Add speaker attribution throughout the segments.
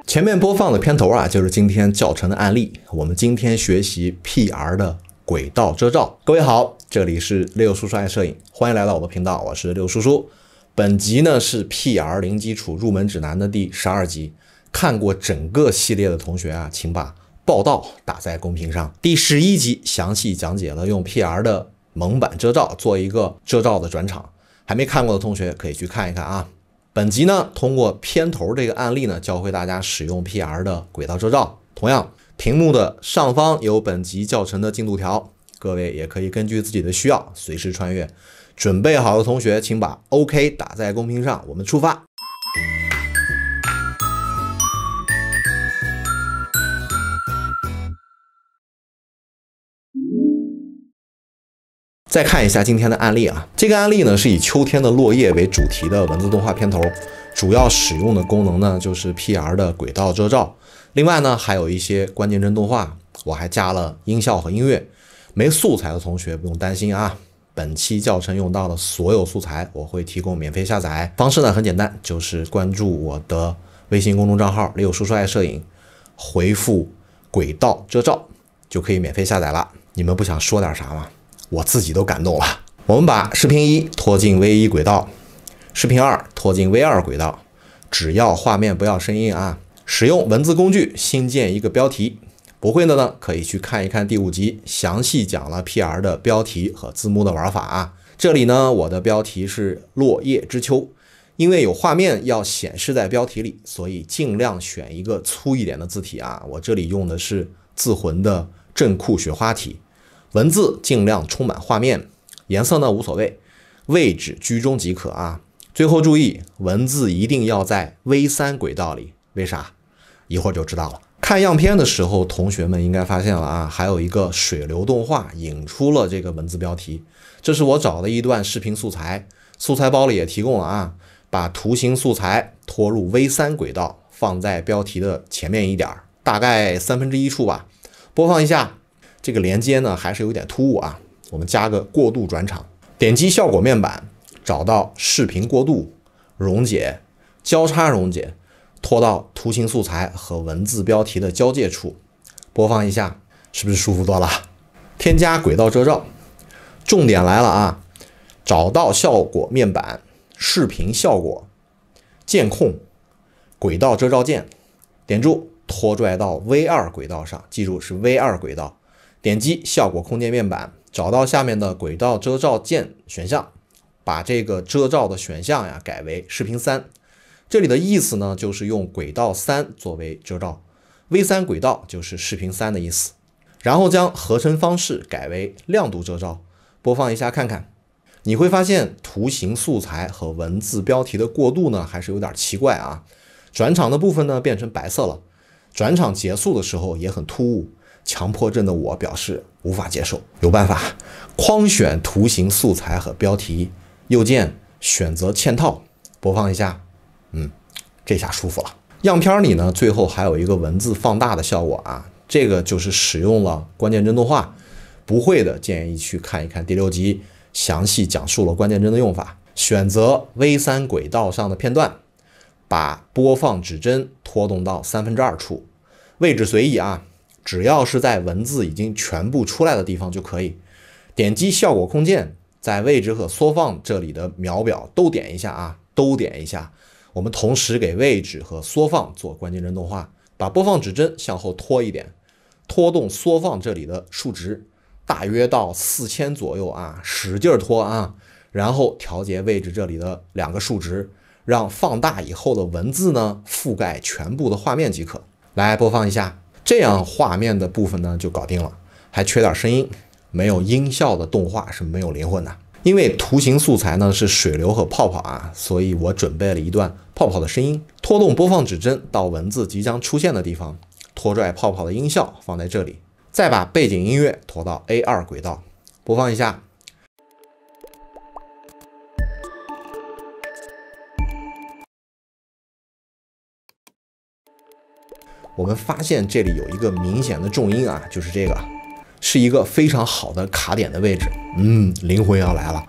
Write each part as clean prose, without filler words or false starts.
Speaker 1: 前面播放的片头啊，就是今天教程的案例。我们今天学习 PR 的轨道遮罩。各位好，这里是六叔叔爱摄影，欢迎来到我的频道，我是六叔叔。本集呢是 PR 零基础入门指南的第12集。看过整个系列的同学啊，请把报道打在公屏上。第11集详细讲解了用 PR 的蒙版遮罩做一个遮罩的转场，还没看过的同学可以去看一看啊。本集呢，通过片头这个案例呢，教会大家使用 PR 的轨道遮罩。同样，屏幕的上方有本集教程的进度条，各位也可以根据自己的需要随时穿越。准备好的同学，请把 OK 打在公屏上，我们出发。再看一下今天的案例啊，这个案例呢是以秋天的落叶为主题的文字动画片头，主要使用的功能呢就是 PR 的轨道遮罩。另外呢还有一些关键帧动画，我还加了音效和音乐。没素材的同学不用担心啊，本期教程用到的所有素材我会提供免费下载，方式呢很简单，就是关注我的微信公众账号六叔叔爱摄影，回复轨道遮罩就可以免费下载了。你们不想说点啥吗？我自己都感动了。我们把视频1拖进 V1 轨道，视频2拖进 V2 轨道，只要画面不要声音啊。使用文字工具新建一个标题，不会的呢可以去看一看第5集，详细讲了 PR 的标题和字幕的玩法啊。这里呢我的标题是落叶知秋，因为有画面要显示在标题里，所以尽量选一个粗一点的字体啊。我这里用的是字魂的正酷雪花体。文字尽量充满画面，颜色呢无所谓，位置居中即可啊。最后注意，文字一定要在 V3 轨道里，为啥？一会儿就知道了。看样片的时候，同学们应该发现了啊，还有一个水流动画引出了这个文字标题。这是我找的一段视频素材，素材包里也提供了啊。把图形素材拖入 V3 轨道，放在标题的前面一点，大概1/3处吧。播放一下。这个连接呢还是有点突兀啊，我们加个过渡转场，点击效果面板，找到视频过渡、溶解、交叉溶解，拖到图形素材和文字标题的交界处，播放一下，是不是舒服多了？添加轨道遮罩，重点来了啊！找到效果面板、视频效果、键控、轨道遮罩键，点住，拖拽到 V2 轨道上，记住是 V2 轨道。点击效果空间面板，找到下面的轨道遮罩键选项，把这个遮罩的选项呀改为视频3。这里的意思呢，就是用轨道3作为遮罩 ，V3 轨道就是视频3的意思。然后将合成方式改为亮度遮罩，播放一下看看，你会发现图形素材和文字标题的过渡呢还是有点奇怪啊。转场的部分呢变成白色了，转场结束的时候也很突兀。强迫症的我表示无法接受，有办法，框选图形素材和标题，右键选择嵌套，播放一下，这下舒服了。样片里呢，最后还有一个文字放大的效果啊，这个就是使用了关键帧动画，不会的建议去看一看第6集，详细讲述了关键帧的用法。选择 V3 轨道上的片段，把播放指针拖动到2/3处，位置随意啊。只要是在文字已经全部出来的地方就可以。点击效果空间，在位置和缩放这里的秒表都点一下啊，都点一下。我们同时给位置和缩放做关键帧动画，把播放指针向后拖一点，拖动缩放这里的数值，大约到4000左右啊，使劲拖啊，然后调节位置这里的2个数值，让放大以后的文字呢覆盖全部的画面即可。来播放一下。这样画面的部分呢就搞定了，还缺点声音，没有音效的动画是没有灵魂的。因为图形素材呢是水流和泡泡啊，所以我准备了一段泡泡的声音。拖动播放指针到文字即将出现的地方，拖拽泡泡的音效放在这里，再把背景音乐拖到 A2 轨道，播放一下。我们发现这里有一个明显的重音啊，就是这个，是一个非常好的卡点的位置。灵魂要来了。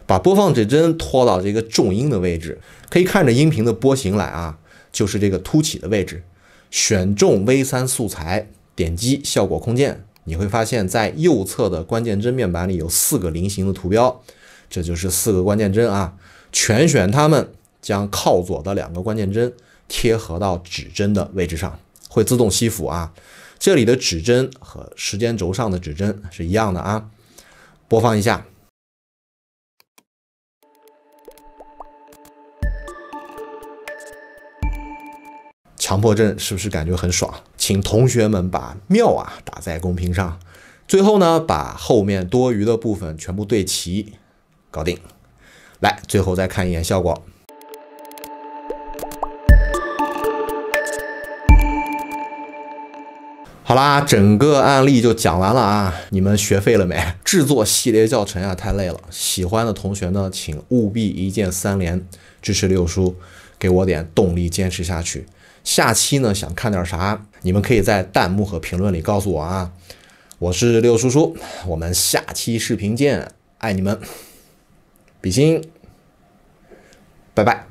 Speaker 1: 把播放指针拖到这个重音的位置，可以看着音频的波形来啊，就是这个凸起的位置。选中 V3 素材，点击效果空间，你会发现在右侧的关键帧面板里有4个菱形的图标，这就是4个关键帧啊。全选它们，将靠左的2个关键帧贴合到指针的位置上，会自动吸附啊。这里的指针和时间轴上的指针是一样的啊。播放一下。强迫症是不是感觉很爽？请同学们把妙啊打在公屏上。最后呢，把后面多余的部分全部对齐，搞定。来，最后再看一眼效果。好啦，整个案例就讲完了啊，你们学废了没？制作系列教程啊，太累了。喜欢的同学呢，请务必一键3连支持六叔，给我点动力坚持下去。下期呢，想看点啥？你们可以在弹幕和评论里告诉我啊。我是六叔叔，我们下期视频见，爱你们，比心，拜拜。